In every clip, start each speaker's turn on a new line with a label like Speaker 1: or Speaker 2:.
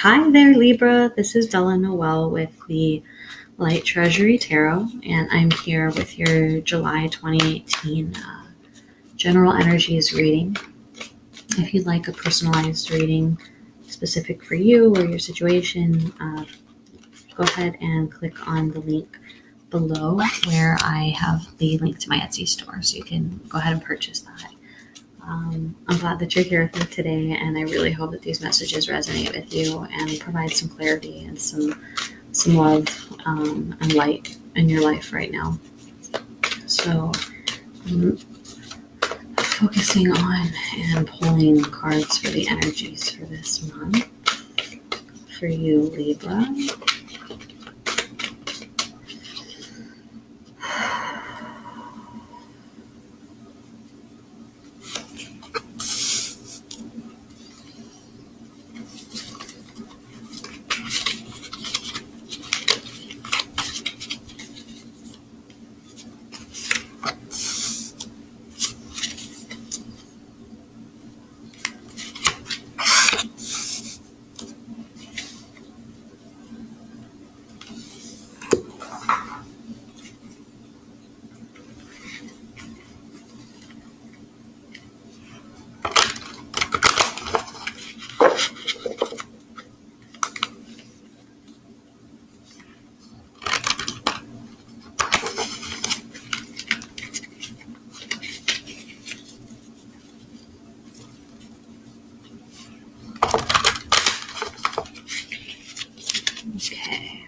Speaker 1: Hi there, Libra. This is Della Noel with the Light Treasury Tarot, and I'm here with your July 2018 General Energies reading. If you'd like a personalized reading specific for you or your situation, go ahead and click on the link below where I have the link to my Etsy store, so you can go ahead and purchase that. I'm glad that you're here with me today, and I really hope that these messages resonate with you and provide some clarity and some love and light in your life right now. So I'm focusing on and pulling cards for the energies for this month for you, Libra. Okay.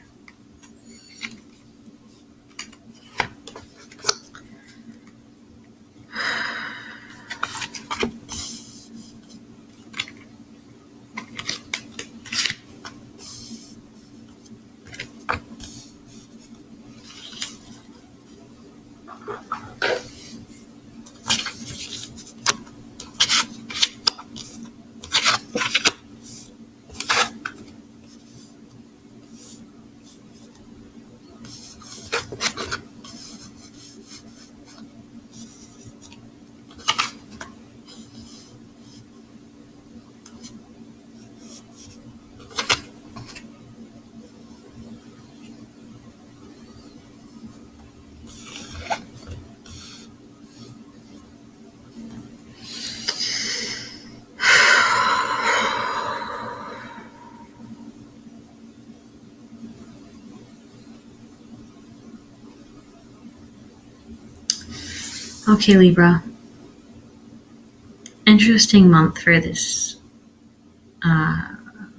Speaker 1: Okay, Libra. Interesting month for this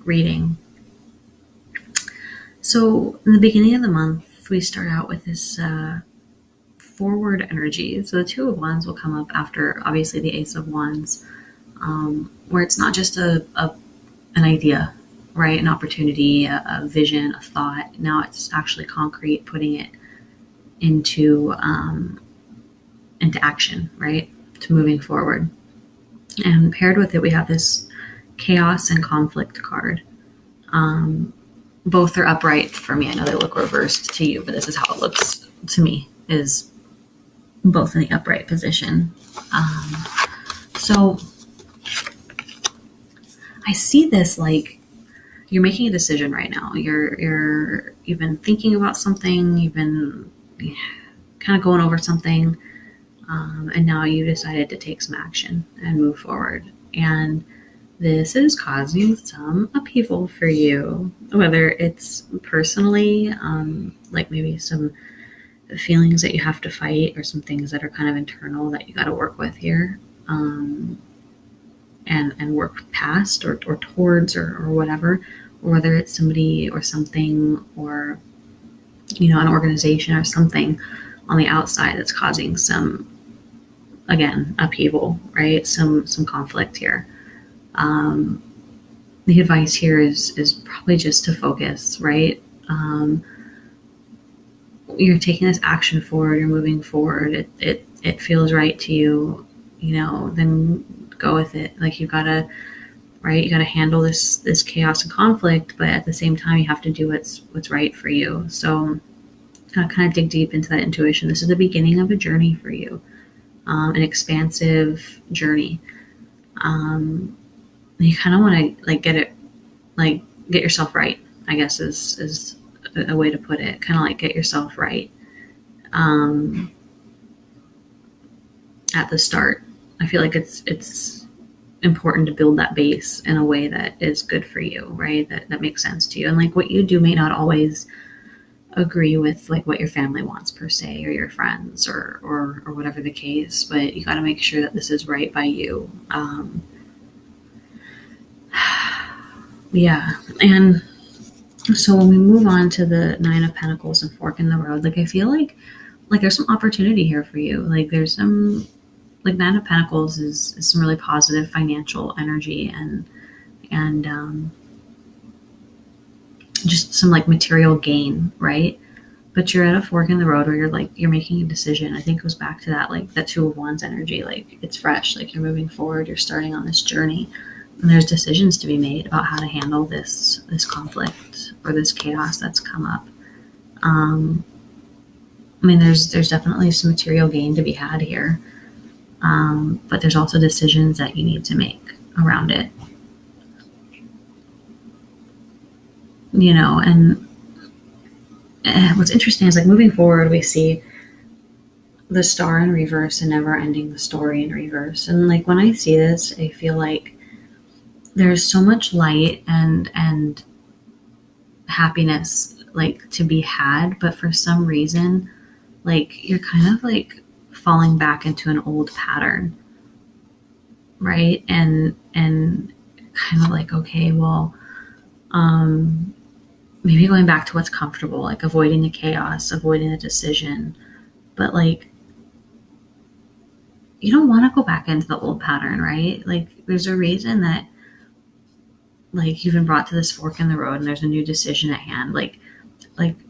Speaker 1: reading. So in the beginning of the month, we start out with this forward energy. So the Two of Wands will come up after, obviously, the Ace of Wands, where it's not just an idea, right? An opportunity, a vision, a thought. Now it's actually concrete, putting it into action, right? To moving forward. And paired with it, we have this chaos and conflict card. Both are upright for me. I know they look reversed to you, but this is how it looks to me, is both in the upright position. So I see this like you're making a decision right now. You've been thinking about something, you've been kind of going over something, and now you decided to take some action and move forward. And this is causing some upheaval for you, whether it's personally, like maybe some feelings that you have to fight or some things that are kind of internal that you got to work with here, and work past or towards or whatever, or whether it's somebody or something or, an organization or something on the outside that's causing some, again, upheaval, right? Some conflict here. The advice here is probably just to focus, right? You're taking this action forward, you're moving forward. It feels right to you, then go with it. Like you gotta handle this chaos and conflict, but at the same time, you have to do what's right for you. So kind of dig deep into that intuition. This is the beginning of a journey for you, an expansive journey. You kind of want to get it get yourself right, I guess is a way to put it. Kind of like get yourself right at the start. I feel like it's important to build that base in a way that is good for you, right? That makes sense to you. And like what you do may not always agree with like what your family wants per se, or your friends, or whatever the case, but you got to make sure that this is right by you. Yeah. And so when we move on to the Nine of Pentacles and fork in the road, like I feel like there's some opportunity here for you. Like there's some, like Nine of Pentacles is some really positive financial energy and just some like material gain, right? But you're at a fork in the road where you're making a decision. I think it goes back to that, like that Two of Wands energy. Like it's fresh, like you're moving forward, you're starting on this journey, and there's decisions to be made about how to handle this conflict or this chaos that's come up. I mean, there's definitely some material gain to be had here, but there's also decisions that you need to make around it. You know, and what's interesting is like moving forward, we see the Star in reverse and never ending the story in reverse. And like when I see this, I feel like there's so much light and happiness like to be had, but for some reason, like you're kind of like falling back into an old pattern, right? And kind of like, okay, well, maybe going back to what's comfortable, like avoiding the chaos, avoiding the decision. But like, you don't want to go back into the old pattern, right? Like there's a reason that like you've been brought to this fork in the road and there's a new decision at hand. Like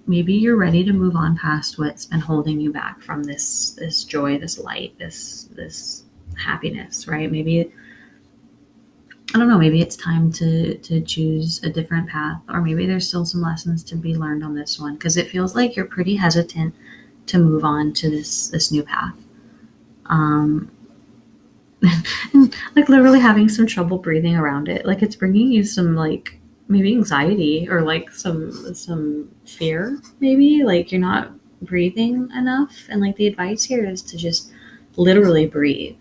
Speaker 1: maybe you're ready to move on past what's been holding you back from this joy, this light, this happiness, right? Maybe, I don't know, maybe it's time to choose a different path, or maybe there's still some lessons to be learned on this one, because it feels like you're pretty hesitant to move on to this new path. And like literally having some trouble breathing around it. Like it's bringing you some like maybe anxiety or like some fear, maybe like you're not breathing enough. And like the advice here is to just literally breathe.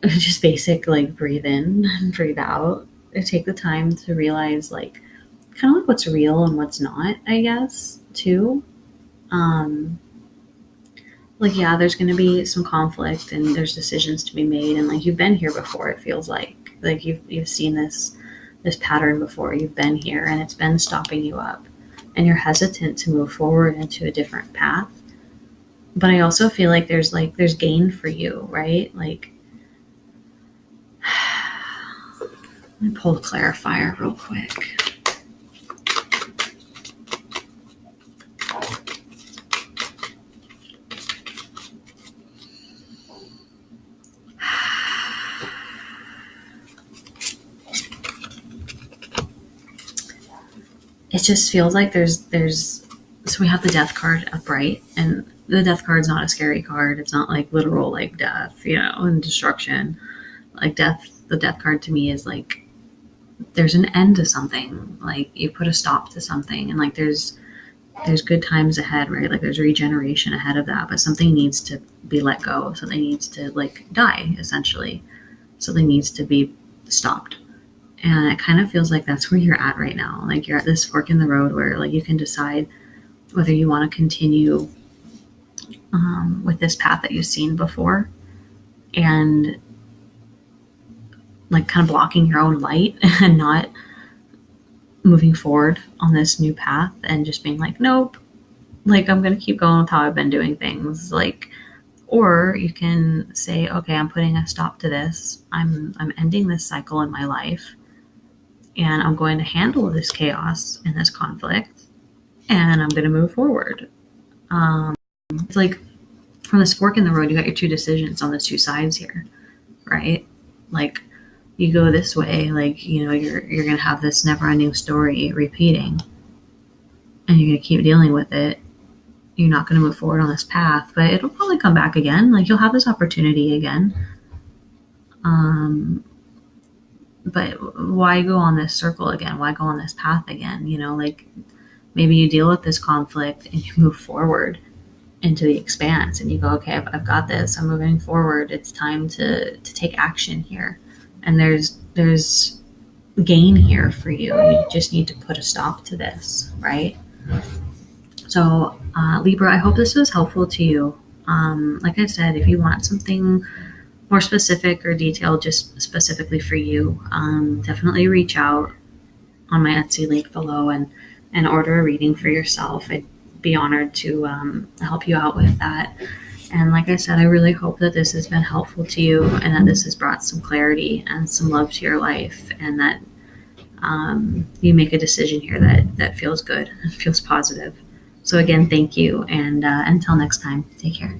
Speaker 1: Just basic like breathe in and breathe out. And take the time to realize like kind of like what's real and what's not, I guess, too. Like, yeah, there's going to be some conflict and there's decisions to be made. And like, you've been here before. It feels like you've seen this pattern before. You've been here and it's been stopping you up and you're hesitant to move forward into a different path. But I also feel like there's gain for you, right? Like, let me pull the clarifier real quick. It just feels like there's so we have the Death card upright, and the Death card's not a scary card. It's not like literal like death, you know, and destruction. Like the Death card to me is like there's an end to something. Like you put a stop to something, and like there's good times ahead, right? Like there's regeneration ahead of that, but something needs to be let go. Something needs to like die, essentially. Something needs to be stopped. And it kind of feels like that's where you're at right now. Like you're at this fork in the road where like you can decide whether you want to continue with this path that you've seen before and like kind of blocking your own light and not moving forward on this new path and just being like, nope, like I'm going to keep going with how I've been doing things. Like, or you can say, okay, I'm putting a stop to this. I'm ending this cycle in my life. And I'm going to handle this chaos and this conflict, and I'm going to move forward. It's like from this fork in the road, you got your two decisions on the two sides here, right? Like you go this way, like, you know, you're going to have this never-ending story repeating, and you're going to keep dealing with it. You're not going to move forward on this path, but it'll probably come back again. Like you'll have this opportunity again. but why go on this circle again? Why go on this path again? Like maybe you deal with this conflict and you move forward into the expanse and you go, okay, I've got this. I'm moving forward. It's time to take action here. And there's gain here for you. You just need to put a stop to this, right? So, Libra, I hope this was helpful to you. Like I said, if you want something more specific or detailed, just specifically for you, definitely reach out on my Etsy link below and order a reading for yourself. I'd be honored to help you out with that. And like I said, I really hope that this has been helpful to you and that this has brought some clarity and some love to your life, and that you make a decision here that feels good and feels positive. So again, thank you. And until next time, take care.